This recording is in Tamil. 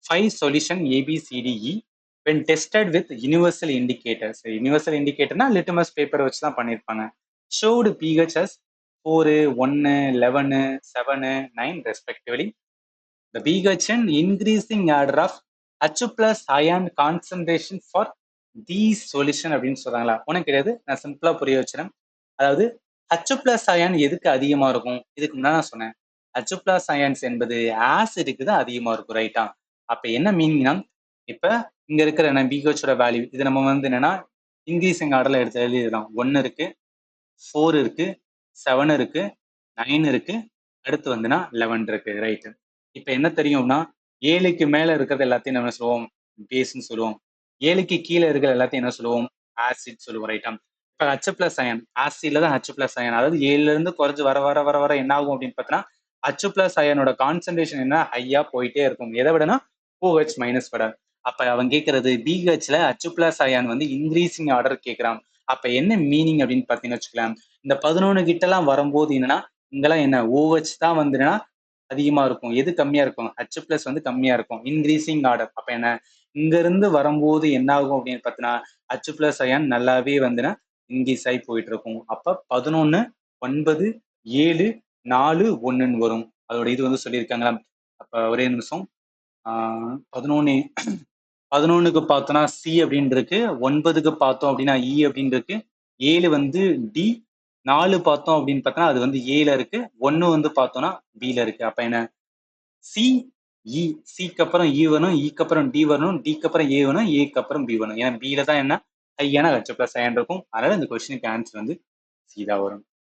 5 solution A, B, C, D, E when tested with universal indicators. Universal indicator na litmus paper வச்சு தான் பண்ணியிருப்பாங்க. Showed pH as 4, 1, 11, 7, 9 respectively. The pH in increasing order of H plus ion concentration for these solution அப்படின்னு சொல்றாங்களா? உனக்கு கிடையாது, நான் சிம்பிளா புரிய வச்சுறேன். அதாவது H plus ion எதுக்கு அதிகமா இருக்கும்? இதுக்கு முன்னாடி நான் சொன்னேன். H plus ions என்பது ஆசிடுக்கு தான் அதிகமா இருக்கும், ரைட்டா? அப்ப என்ன மீனிங்னா, இப்ப இங்க இருக்கிற pH ஓட வேல்யூ இது நம்ம வந்து என்னன்னா இன்க்ரீசிங் ஆர்டர்ல எடுத்து எழுதிடலாம். 1 இருக்கு, 4 இருக்கு, 7 இருக்கு, 9 இருக்கு, அடுத்து வந்துன்னா 11 இருக்கு, ரைட்? இப்ப என்ன தெரியும்னா 7க்கு மேல இருக்கிறது எல்லாத்தையும் நம்ம சொல்லுவோம் பேஸ்ன்னு சொல்லுவோம். 7க்கு கீழே இருக்கிற எல்லாத்தையும் என்ன சொல்லுவோம்? ஆசிட் சொல்லுவோம், ரைட்டா? இப்ப H பிளஸ் அயன், ஆசிட்ல தான் H பிளஸ் அயன், அதாவது 7ல இருந்து குறைஞ்சு வர வர வர வர என்ன ஆகும் அப்படின்னு பார்த்தீங்கன்னா H பிளஸ் அயனோட கான்சன்ட்ரேஷன் என்ன ஹையா போயிட்டே இருக்கும். எதை விடனா OH மைனஸ் விட. அப்ப அவன் கேட்கறது BHல H பிளஸ் அயன் வந்து இன்க்ரீசிங் ஆர்டர் கேட்கிறான். அப்ப என்ன மீனிங் அப்படின்னு பாத்தீங்கன்னு வச்சுக்கலாம், இந்த 11 கிட்ட எல்லாம் வரும்போது என்னன்னா இங்கெல்லாம் என்ன OH தான் வந்து என்னன்னா அதிகமா இருக்கும். எது கம்மியா இருக்கும்? H பிளஸ் வந்து கம்மியா இருக்கும். Increasing order. அப்ப என்ன இங்க இருந்து வரும்போது என்ன ஆகும் அப்படின்னு பார்த்தீங்கன்னா H பிளஸ் அயன் நல்லாவே வந்துன்னா இன்க்ரீஸ் ஆகி போயிட்டு இருக்கும். அப்ப 11, 9, 7, 4, 1ன்னு வரும். அதோட இது வந்து சொல்லியிருக்காங்களா? அப்ப ஒரே நிமிஷம். 11 11க்கு பார்த்தோம்னா சி அப்படின்னு இருக்கு, 9க்கு பார்த்தோம் அப்படின்னா இ அப்படின்னு இருக்கு, 7 வந்து டி, 4 பார்த்தோம் அப்படின்னு பார்த்தோம்னா அது வந்து ஏல இருக்கு, 1 வந்து பார்த்தோம்னா பில இருக்கு. அப்ப என்ன சி இ, சிக்கு அப்புறம் இ வரணும், இக்கு அப்புறம் டி வரணும், டிக்கு அப்புறம் ஏ வரணும், ஏக்கு அப்புறம் பி வரணும். ஏன்னா பில தான் என்ன ஹையான H பிளஸ் அயன் இருக்கும். அதனால இந்த கொஸ்டினுக்கு ஆன்சர் வந்து சி தான் வரும்.